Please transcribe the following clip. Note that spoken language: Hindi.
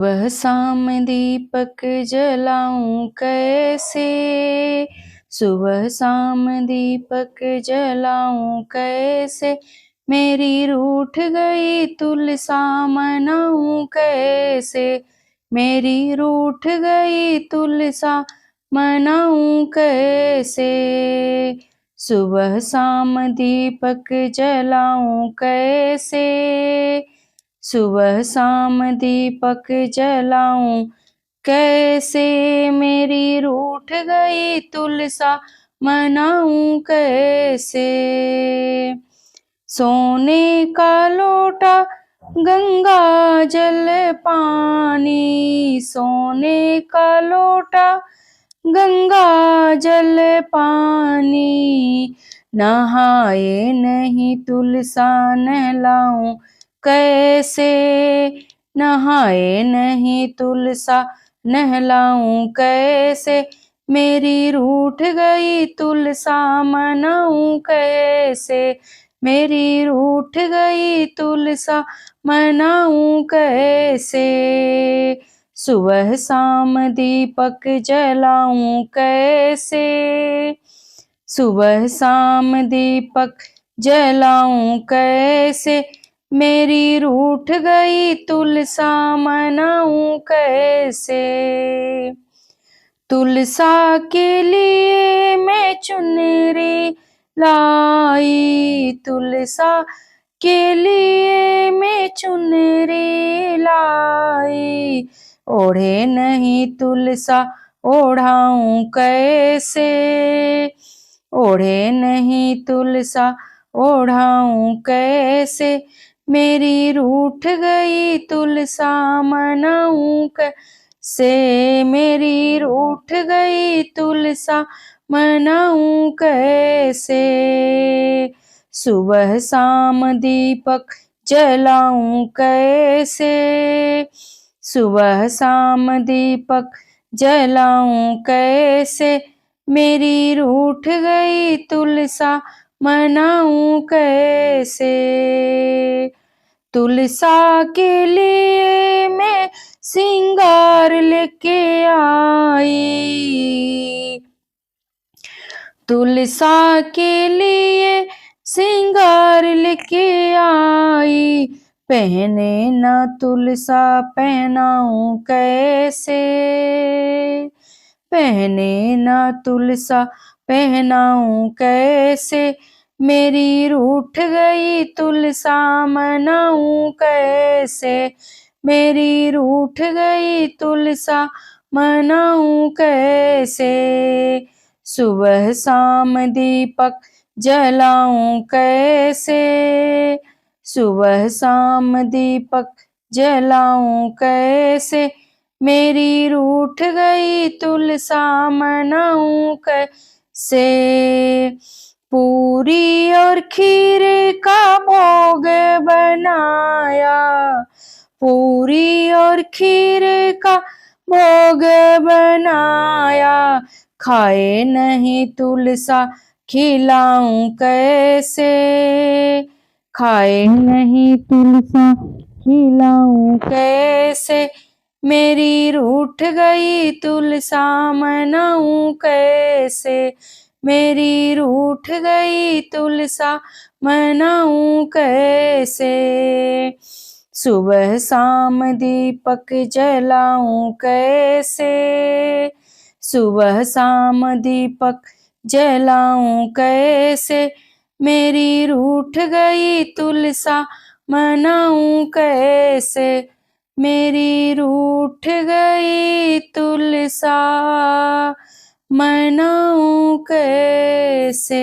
वह शाम दीपक जलाऊं कैसे, सुबह शाम दीपक जलाऊं कैसे, मेरी रूठ गई तुलसा मनाऊं कैसे, मेरी रूठ गई तुलसा मनाऊं कैसे, सुबह शाम दीपक जलाऊं कैसे, सुबह शाम दीपक जलाऊं कैसे, मेरी रूठ गई तुलसा मनाऊं कैसे, सोने का लोटा गंगा जल पानी, सोने का लोटा गंगा जल पानी, नहाए नहीं तुलसा नहलाऊं कैसे, नहाए नहीं तुलसा नहलाऊं कैसे, मेरी रूठ गई तुलसा मनाऊं कैसे, मेरी रूठ गई तुलसा मनाऊं कैसे, सुबह शाम दीपक जलाऊं कैसे, सुबह शाम दीपक जलाऊं कैसे, मेरी रूठ गई तुलसा मनाऊं कैसे, तुलसा के लिए मैं चुनरी लाई, तुलसा के लिए मैं चुनरी लाई, ओढ़े नहीं तुलसा ओढ़ाऊं कैसे, ओढ़े नहीं तुलसा ओढ़ाऊं कैसे, मेरी रूठ गई तुलसा मनाऊं कैसे, मेरी रूठ गई तुलसा मनाऊं कैसे, सुबह शाम दीपक जलाऊं कैसे, सुबह शाम दीपक जलाऊं कैसे, मेरी रूठ गई तुलसा मनाऊं कैसे, तुलसा के लिए मैं सिंगार लेके आई, तुलसा के लिए सिंगार लेके आई, पहने ना तुलसा पहनाऊं कैसे, पहने ना तुलसा पहनाऊं कैसे, मेरी रूठ गई तुलसा मनाऊं कैसे, मेरी रूठ गई तुलसा मनाऊं कैसे, सुबह शाम दीपक जलाऊं कैसे, सुबह शाम दीपक जलाऊं कैसे, मेरी रूठ गई तुलसा मनाऊं कैसे, पूरी और खीर का भोग बनाया, पूरी और खीर का भोग बनाया, खाए नहीं तुलसा खिलाऊं कैसे, खाए नहीं तुलसा खिलाऊं कैसे, मेरी रूठ गई तुलसा मनाऊं कैसे, मेरी रूठ गई तुलसा मनाऊं कैसे, सुबह शाम दीपक जलाऊं कैसे, सुबह शाम दीपक जलाऊं कैसे, मेरी रूठ गई तुलसा मनाऊं कैसे, मेरी रूठ गई तुलसा मनाऊं कैसे।